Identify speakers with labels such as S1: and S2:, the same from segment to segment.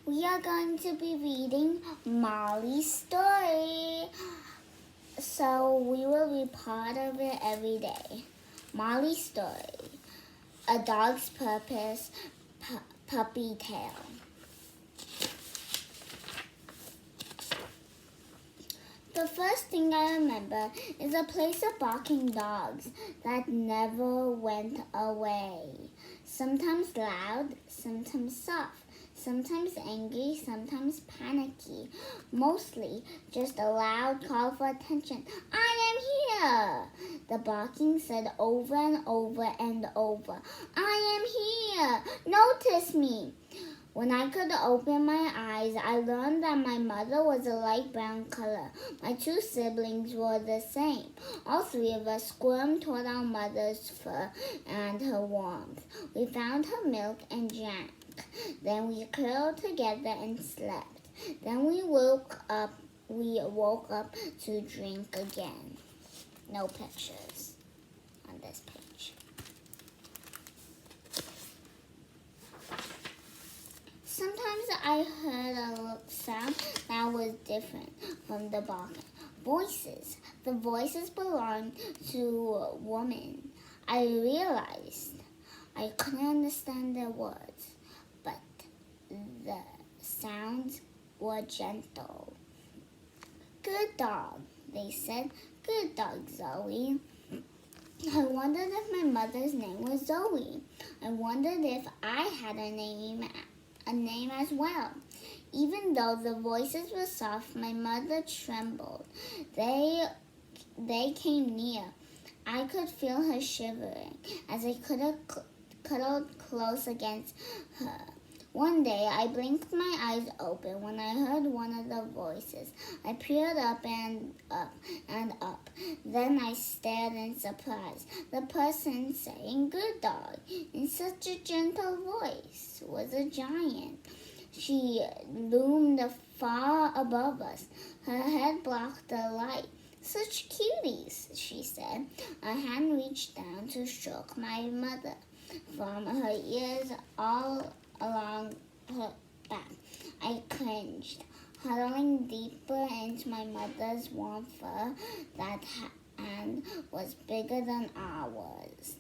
S1: we are going to be reading Molly's story. So we will be part of it every day. Molly's story. A dog's purpose, puppy tale. The first thing I remember is a place of barking dogs that never went away. Sometimes loud, sometimes soft, sometimes angry, sometimes panicky. Mostly just a loud call for attention. I am here! The barking said over and over and over. I am here! Notice me! When I could open my eyes, I learned that my mother was a light brown color. My two siblings were the same. All three of us squirmed toward our mother's fur and her warmth. We found her milk and drank. Then we curled together and slept. Then we woke up to drink again. No pictures on this page. Sometimes I heard a sound that was different from the barking. Voices. The voices belonged to a woman. I realized I couldn't understand their words, but the sounds were gentle. Good dog, they said. Good dog, Zoe. I wondered if my mother's name was Zoe. I wondered if I had a name as well. Even though the voices were soft, my mother trembled. They came near. I could feel her shivering as I cuddled close against her. One day, I blinked my eyes open when I heard one of the voices. I peered up and up and up. Then I stared in surprise. The person saying "good dog" in such a gentle voice was a giant. She loomed far above us. Her head blocked the light. Such cuties, she said. A hand reached down to stroke my mother from her ears all along her back. I cringed, huddling deeper into my mother's warm fur. That hand was bigger than ours.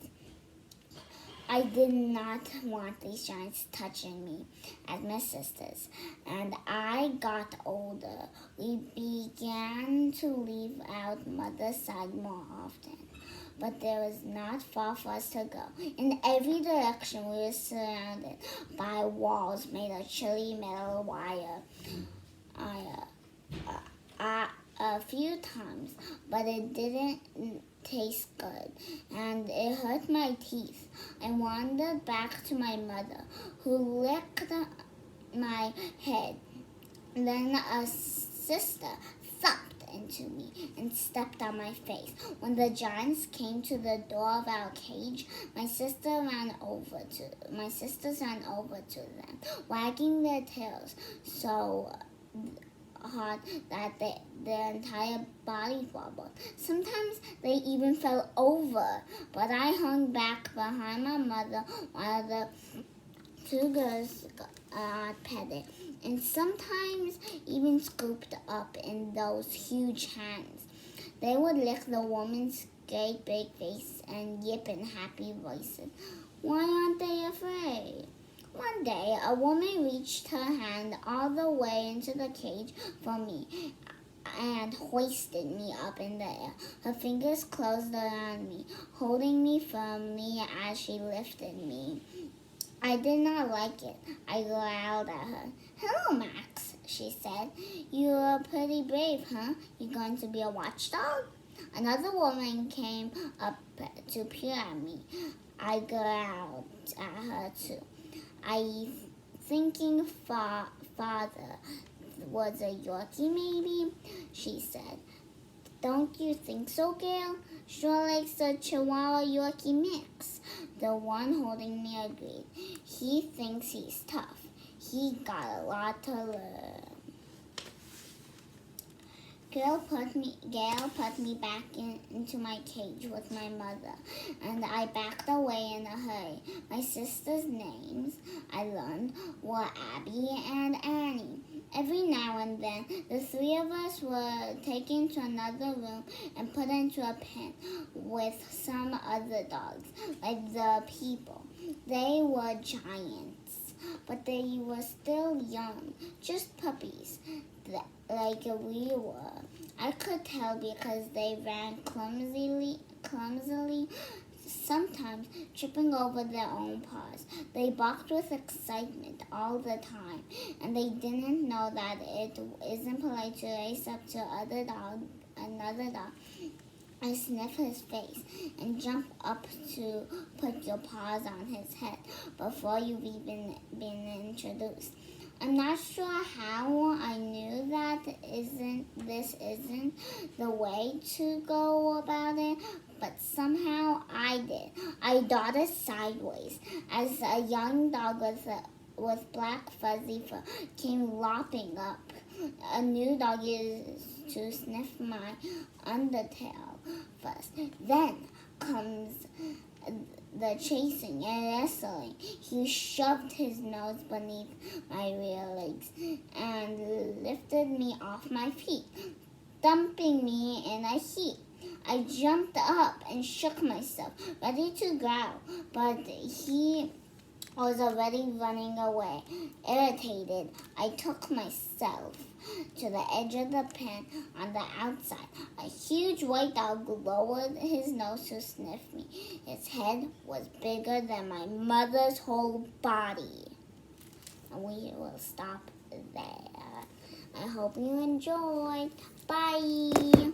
S1: I did not want these giants touching me as my sisters. And I got older. We began to leave out mother's side more often. But there was not far for us to go. In every direction, we were surrounded by walls made of chilly metal wire. A few times, but it didn't taste good, and it hurt my teeth. I wandered back to my mother, who licked my head. Then a sister thumped into me and stepped on my face. When the giants came to the door of our cage, my sisters ran over to them, wagging their tails so hard that their entire body wobbled. Sometimes they even fell over, but I hung back behind my mother while the two girls petted, and sometimes even scooped up in those huge hands. They would lick the woman's great big face and yip in happy voices. Why aren't they afraid? One day, a woman reached her hand all the way into the cage for me and hoisted me up in the air. Her fingers closed around me, holding me firmly as she lifted me. I did not like it. I growled at her. Hello, Max, she said. You're pretty brave, huh? You going to be a watchdog? Another woman came up to peer at me. I growled at her too. I thinking father was a Yorkie maybe, she said. Don't you think so, Gail? Sure likes the Chihuahua Yorkie mix. The one holding me agreed. He thinks he's tough. He got a lot to learn. Gail put me back into my cage with my mother, and I backed away in a hurry. My sisters' names I learned were Abby and Annie. Every now and then, the three of us were taken to another room and put into a pen with some other dogs, like the people. They were giants, but they were still young, just puppies, like we were. I could tell because they ran clumsily, sometimes tripping over their own paws. They barked with excitement all the time, and they didn't know that it isn't polite to race up to another dog, and sniff his face and jump up to put your paws on his head before you've even been introduced. I'm not sure how I knew that this isn't the way to go about it, but somehow I did. I darted sideways as a young dog with black fuzzy fur came lopping up. A new dog used to sniff my undertail first. Then comes the chasing and wrestling. He shoved his nose beneath my rear legs and lifted me off my feet, dumping me in a heap. I jumped up and shook myself, ready to growl, but he was already running away. Irritated, I took myself to the edge of the pen on the outside. A huge white dog lowered his nose to sniff me. His head was bigger than my mother's whole body. And we will stop there. I hope you enjoyed. Bye.